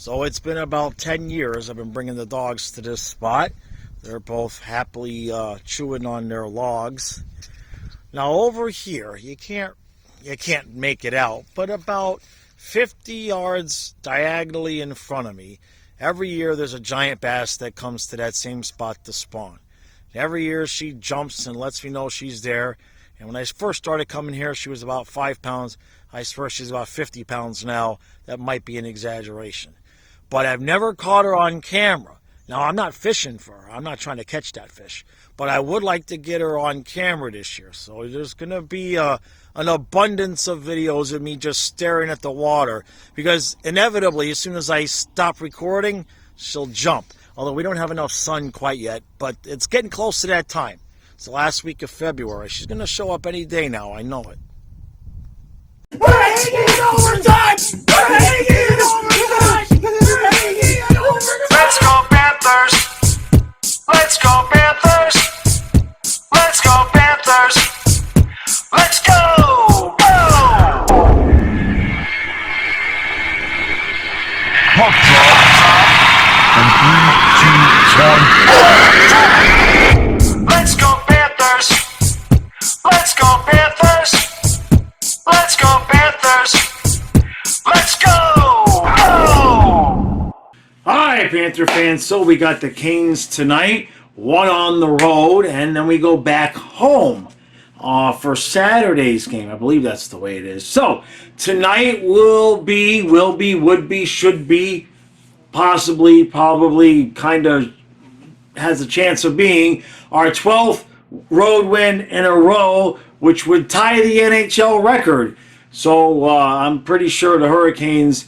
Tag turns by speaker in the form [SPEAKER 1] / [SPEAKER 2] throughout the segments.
[SPEAKER 1] So it's been about 10 years I've been bringing the dogs to this spot. They're both happily chewing on their logs. Now over here, you can't make it out, but about 50 yards diagonally in front of me, every year there's a giant bass that comes to that same spot to spawn. Every year she jumps and lets me know she's there. And when I first started coming here, she was about 5 pounds. I swear she's about 50 pounds now. That might be an exaggeration. But I've never caught her on camera. Now, I'm not fishing for her. I'm not trying to catch that fish. But I would like to get her on camera this year. So there's going to be an abundance of videos of me just staring at the water. Because inevitably, as soon as I stop recording, she'll jump. Although we don't have enough sun quite yet. But it's getting close to that time. It's the last week of February. She's going to show up any day now. I know it.
[SPEAKER 2] We're hanging overtime! We're hanging overtime! We're hanging overtime!
[SPEAKER 3] Let's go Panthers! Let's go Panthers! Let's go Panthers! Let's go! Go!
[SPEAKER 4] Puck drop. And 3, 2, 1.
[SPEAKER 3] Let's go Panthers! Let's go Panthers! Let's go Panthers! Let's go! Go!
[SPEAKER 1] Hi, Panther fans. So we got the Canes tonight, one on the road, and then we go back home for Saturday's game. I believe that's the way it is. So tonight would be, should be, possibly, probably, kind of has a chance of being our 12th road win in a row, which would tie the NHL record. So I'm pretty sure the Hurricanes,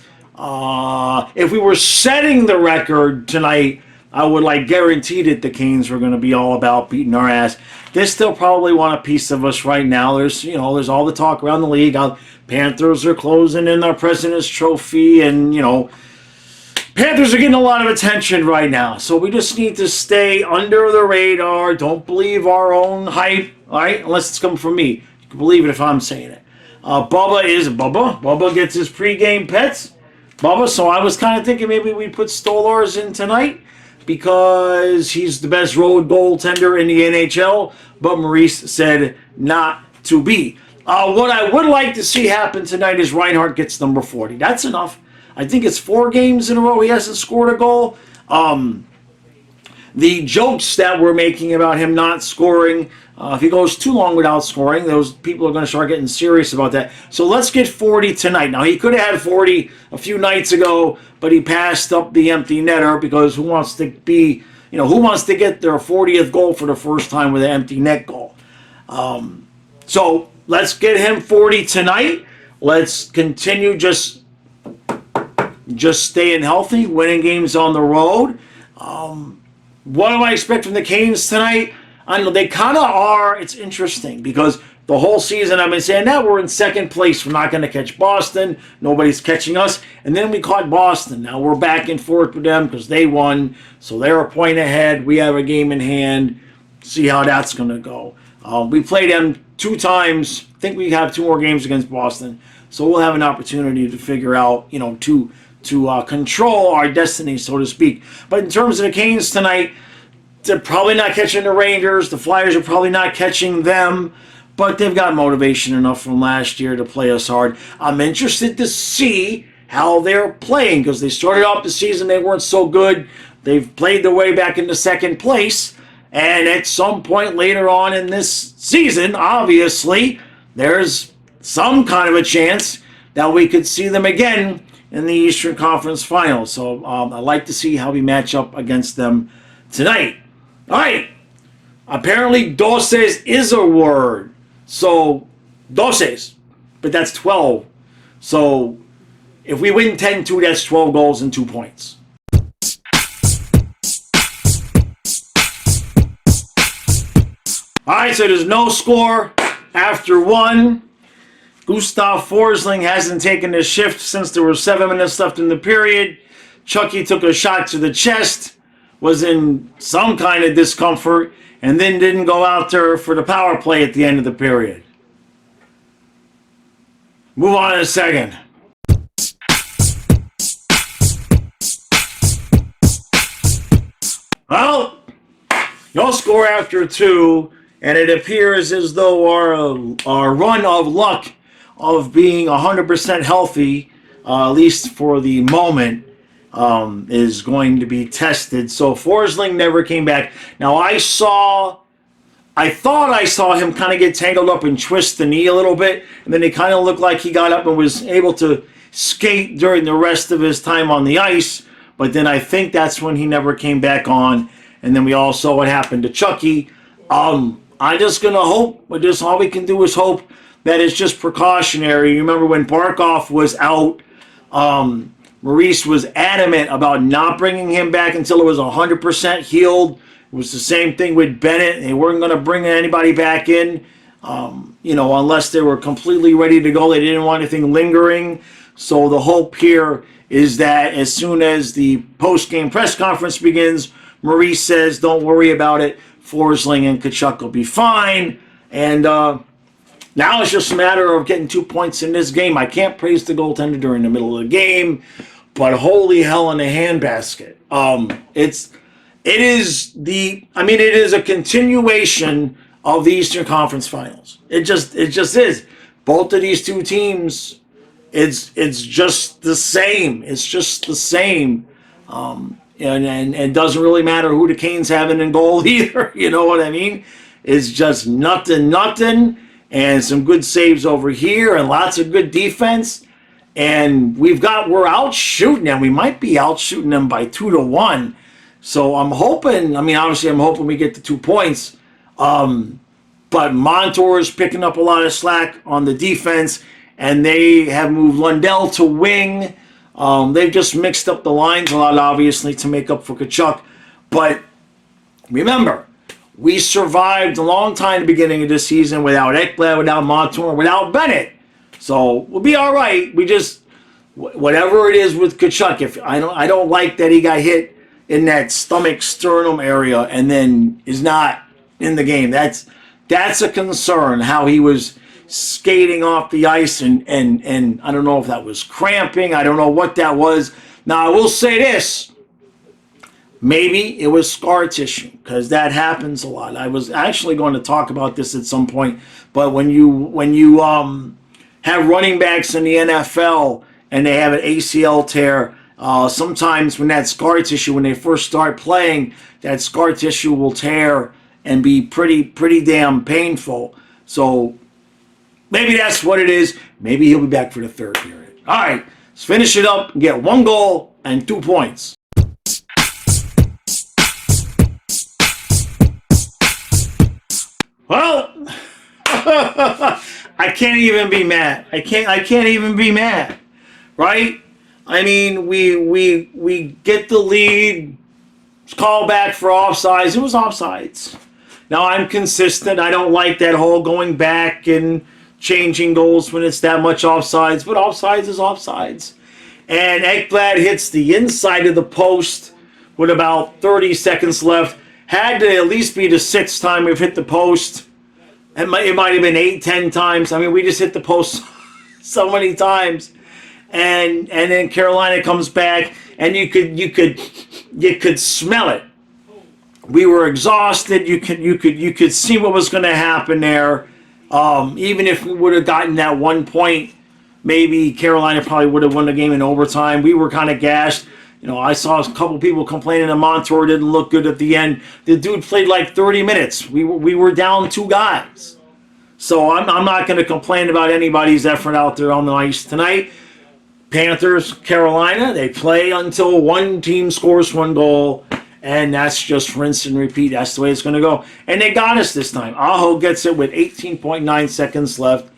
[SPEAKER 1] if we were setting the record tonight, I would guarantee that the Canes were going to be all about beating our ass. They still probably want a piece of us right now. There's all the talk around the league. Panthers are closing in their President's Trophy, and Panthers are getting a lot of attention right now. So we just need to stay under the radar. Don't believe our own hype, all right? Unless it's coming from me. You can believe it if I'm saying it. Bubba gets his pregame pets. Bubba, so I was kind of thinking maybe we put Stolars in tonight because he's the best road goaltender in the NHL, but Maurice said not to be. What I would like to see happen tonight is Reinhart gets number 40. That's enough. I think it's 4 games in a row he hasn't scored a goal. The jokes that we're making about him not scoring, if he goes too long without scoring, those people are going to start getting serious about that. So let's get 40 tonight. Now, he could have had 40 a few nights ago, but he passed up the empty netter because who wants to get their 40th goal for the first time with an empty net goal? So let's get him 40 tonight. Let's continue just staying healthy, winning games on the road. What do I expect from the Canes tonight? I don't know. They kind of are. It's interesting because the whole season I've been saying, now we're in second place. We're not going to catch Boston. Nobody's catching us. And then we caught Boston. Now we're back and forth with them because they won. So they're a point ahead. We have a game in hand. See how that's going to go. We played them 2 times. I think we have 2 more games against Boston. So we'll have an opportunity to figure out, to control our destiny, so to speak. But in terms of the Canes tonight, they're probably not catching the Rangers. The Flyers are probably not catching them. But they've got motivation enough from last year to play us hard. I'm interested to see how they're playing because they started off the season, they weren't so good. They've played their way back into second place. And at some point later on in this season, obviously, there's some kind of a chance that we could see them again in the Eastern Conference Finals. So I'd like to see how we match up against them tonight. All right. Apparently, doses is a word. So, doses. But that's 12. So, if we win 10-2, that's 12 goals and 2 points. All right, so there's no score after 1. Gustav Forsling hasn't taken a shift since there were 7 minutes left in the period. Chucky took a shot to the chest, was in some kind of discomfort, and then didn't go out there for the power play at the end of the period. Move on in a second. No score after 2, and it appears as though our run of luck of being 100% healthy, at least for the moment, is going to be tested. So Forsling never came back. Now I thought I saw him kind of get tangled up and twist the knee a little bit, and then it kind of looked like he got up and was able to skate during the rest of his time on the ice. But then I think that's when he never came back on, and then we all saw what happened to Chucky. I'm just gonna hope. All we can do is hope that it's just precautionary. You remember when Barkov was out? Maurice was adamant about not bringing him back until it was 100% healed. It was the same thing with Bennett. They weren't going to bring anybody back in, unless they were completely ready to go. They didn't want anything lingering. So the hope here is that as soon as the post-game press conference begins, Maurice says, don't worry about it. Forsling and Tkachuk will be fine. And now it's just a matter of getting 2 points in this game. I can't praise the goaltender during the middle of the game, but holy hell in a handbasket. It is a continuation of the Eastern Conference Finals. It just is. Both of these two teams, it's just the same. It's just the same. And it doesn't really matter who the Canes having in goal either. You know what I mean? It's just nothing, and some good saves over here, and lots of good defense. And we're out shooting them. We might be out shooting them by 2-1. So I'm hoping. Obviously, I'm hoping we get the 2 points. But Montour is picking up a lot of slack on the defense, and they have moved Lundell to wing. They've just mixed up the lines a lot, obviously, to make up for Tkachuk. But remember, we survived a long time at the beginning of this season without Ekblad, without Montour, without Bennett. So we'll be all right. We just, whatever it is with Tkachuk, I don't like that he got hit in that stomach sternum area and then is not in the game. That's a concern, how he was skating off the ice and I don't know if that was cramping. I don't know what that was. Now I will say this. Maybe it was scar tissue, because that happens a lot. I was actually going to talk about this at some point, but when you have running backs in the NFL and they have an ACL tear, sometimes when that scar tissue, when they first start playing, that scar tissue will tear and be pretty damn painful. So maybe that's what it is. Maybe he'll be back for the third period. All right, let's finish it up and get 1 goal and 2 points. Well, I can't even be mad. I can't even be mad, right? We get the lead. Call back for offsides. It was offsides. Now I'm consistent. I don't like that whole going back and changing goals when it's that much offsides. But offsides is offsides. And Ekblad hits the inside of the post with about 30 seconds left. Had to at least be the 6th time we've hit the post. It might have been 8, 10 times. We just hit the post so many times. And then Carolina comes back, and you could smell it. We were exhausted. You could see what was going to happen there. Even if we would have gotten that 1 point, maybe Carolina probably would have won the game in overtime. We were kind of gashed. I saw a couple people complaining that Montour didn't look good at the end. The dude played like 30 minutes. We were down 2 guys. So I'm not going to complain about anybody's effort out there on the ice tonight. Panthers, Carolina, they play until one team scores 1 goal, and that's just rinse and repeat. That's the way it's going to go. And they got us this time. Aho gets it with 18.9 seconds left.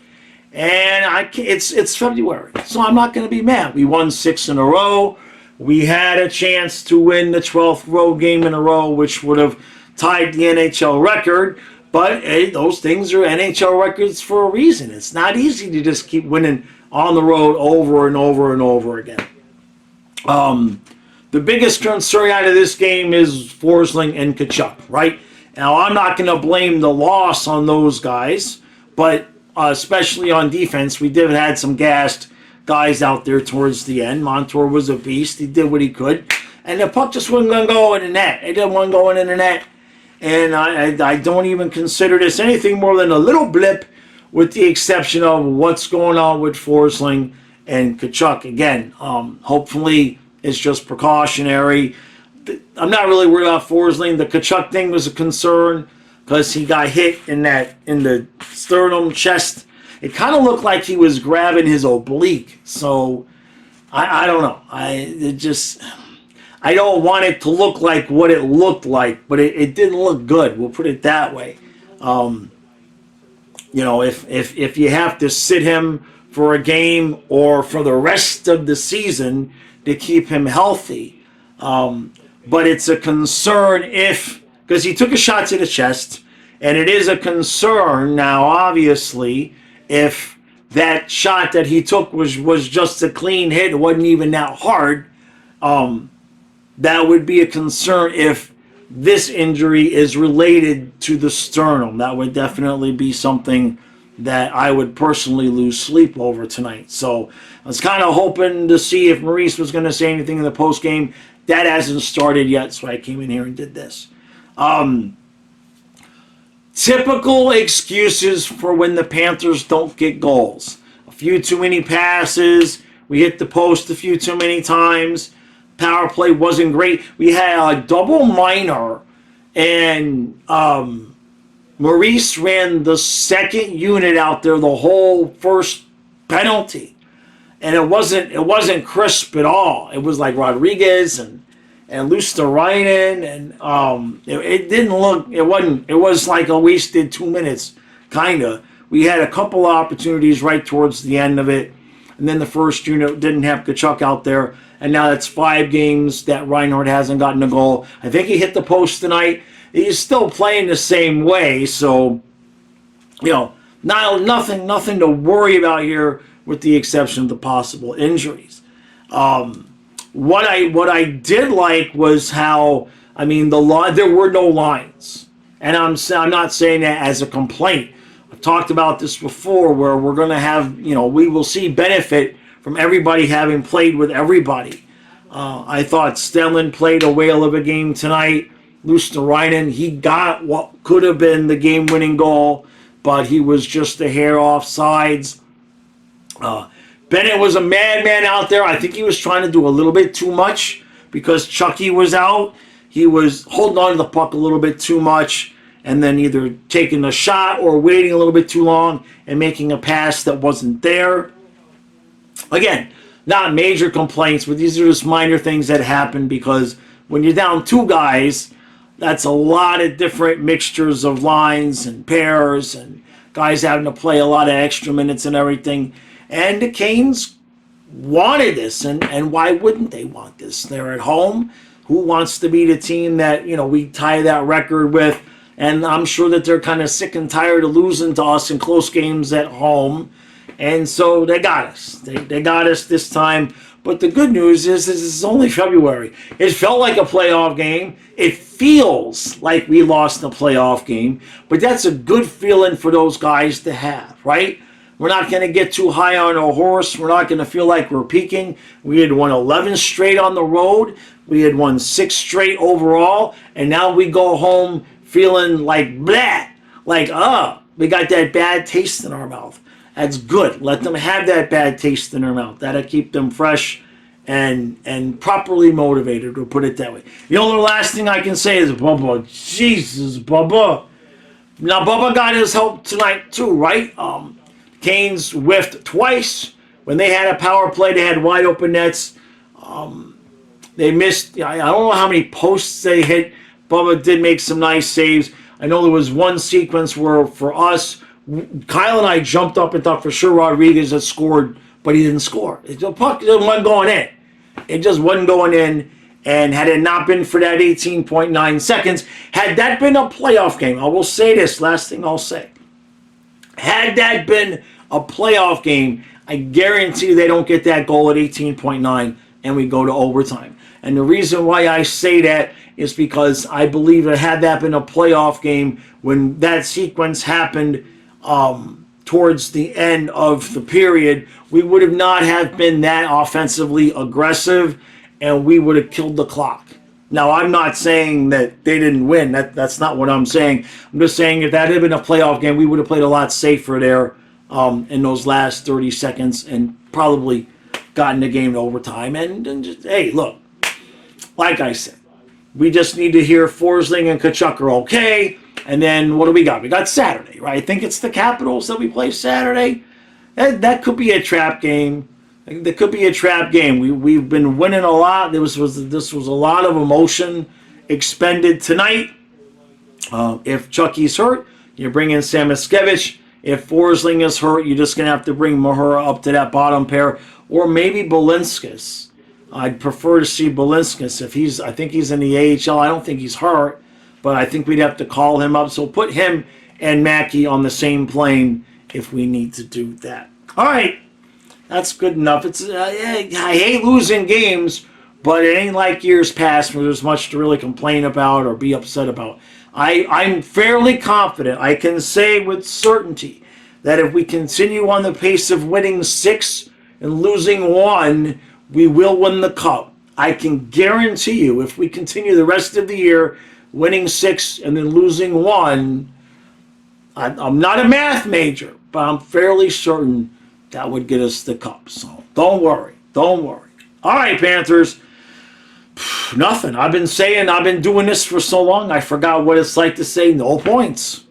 [SPEAKER 1] And it's February, so I'm not going to be mad. We won 6 in a row. We had a chance to win the 12th road game in a row, which would have tied the NHL record. But hey, those things are NHL records for a reason. It's not easy to just keep winning on the road over and over and over again. The biggest concern out of this game is Forsling and Tkachuk, right? Now, I'm not going to blame the loss on those guys, but especially on defense, we did had some gassed guys out there towards the end. Montour was a beast. He did what he could. And the puck just wasn't going to go in the net. It didn't want to go in the net. And I don't even consider this anything more than a little blip, with the exception of what's going on with Forsling and Tkachuk. Again, hopefully it's just precautionary. I'm not really worried about Forsling. The Tkachuk thing was a concern because he got hit in the sternum, chest. It kind of looked like he was grabbing his oblique. So I don't know. I don't want it to look like what it looked like, but it didn't look good. We'll put it that way. If you have to sit him for a game or for the rest of the season to keep him healthy, but it's a concern because he took a shot to the chest, and it is a concern now, obviously, if that shot that he took was just a clean hit, it wasn't even that hard. That would be a concern if this injury is related to the sternum. That would definitely be something that I would personally lose sleep over tonight. So I was kind of hoping to see if Maurice was going to say anything in the post game. That hasn't started yet, so I came in here and did this. Typical excuses for when the Panthers don't get goals. A few too many passes. We hit the post a few too many times. Power play wasn't great. We had a double minor, and Maurice ran the second unit out there the whole first penalty, and it wasn't crisp at all. It was like Rodriguez and Luosterainen, and it didn't look. It wasn't. It was like a wasted 2 minutes, kinda. We had a couple opportunities right towards the end of it, and then the first unit didn't have Tkachuk out there. And now that's 5 games that Reinhart hasn't gotten a goal. I think he hit the post tonight. He's still playing the same way, so nothing to worry about here, with the exception of the possible injuries. What I did like was how there were no lines, and I'm not saying that as a complaint. I've talked about this before, where we're going to have we will see benefit from everybody having played with everybody. I thought Stellan played a whale of a game tonight. Luosterainen, he got what could have been the game-winning goal, but he was just a hair off sides. Bennett was a madman out there. I think he was trying to do a little bit too much because Chucky was out. He was holding on to the puck a little bit too much, and then either taking a shot or waiting a little bit too long and making a pass that wasn't there. Again, not major complaints, but these are just minor things that happen because when you're down 2 guys, that's a lot of different mixtures of lines and pairs and guys having to play a lot of extra minutes and everything. And the Canes wanted this, and why wouldn't they want this? They're at home. Who wants to be the team that we tie that record with? And I'm sure that they're kind of sick and tired of losing to us in close games at home. And so they got us. They got us this time. But the good news is this is only February. It felt like a playoff game. It feels like we lost a playoff game. But that's a good feeling for those guys to have, right? We're not going to get too high on our horse. We're not going to feel like we're peaking. We had won 11 straight on the road. We had won 6 straight overall. And now we go home feeling like blah. Like, we got that bad taste in our mouth. That's good. Let them have that bad taste in their mouth. That'll keep them fresh and properly motivated, we'll put it that way. The only last thing I can say is Bubba. Jesus, Bubba. Now, Bubba got his help tonight too, right? Canes whiffed twice. When they had a power play, they had wide open nets. They missed, I don't know how many posts they hit. Bubba did make some nice saves. I know there was one sequence where, for us, Kyle and I jumped up and thought for sure Rodriguez had scored, but he didn't score. The puck wasn't going in. It just wasn't going in. And had it not been for that 18.9 seconds, had that been a playoff game, I will say this, last thing I'll say. Had that been a playoff game, I guarantee they don't get that goal at 18.9 and we go to overtime. And the reason why I say that is because I believe that had that been a playoff game, when that sequence happened towards the end of the period, we would have not have been that offensively aggressive, and we would have killed the clock. Now, I'm not saying that they didn't win. That's not what I'm saying. I'm just saying if that had been a playoff game, we would have played a lot safer there in those last 30 seconds and probably gotten the game to overtime. And just, hey, look, like I said, we just need to hear Forsling and Tkachuk are okay. And then what do we got? We got Saturday, right? I think it's the Capitals that we play Saturday. That could be a trap game. There could be a trap game. We've been winning a lot. This was a lot of emotion expended tonight. If Chucky's hurt, you bring in Samoskevich. If Forsling is hurt, you're just going to have to bring Mahura up to that bottom pair. Or maybe Balinskis. I'd prefer to see Balinskis. I think he's in the AHL. I don't think he's hurt, but I think we'd have to call him up. So put him and Mackey on the same plane if we need to do that. All right. That's good enough. I hate losing games, but it ain't like years past where there's much to really complain about or be upset about. I'm fairly confident. I can say with certainty that if we continue on the pace of winning 6 and losing 1, we will win the Cup. I can guarantee you if we continue the rest of the year winning 6 and then losing 1, I'm not a math major, but I'm fairly certain that would get us the Cup. So don't worry. Don't worry. All right, Panthers. Nothing. I've been doing this for so long, I forgot what it's like to say no points.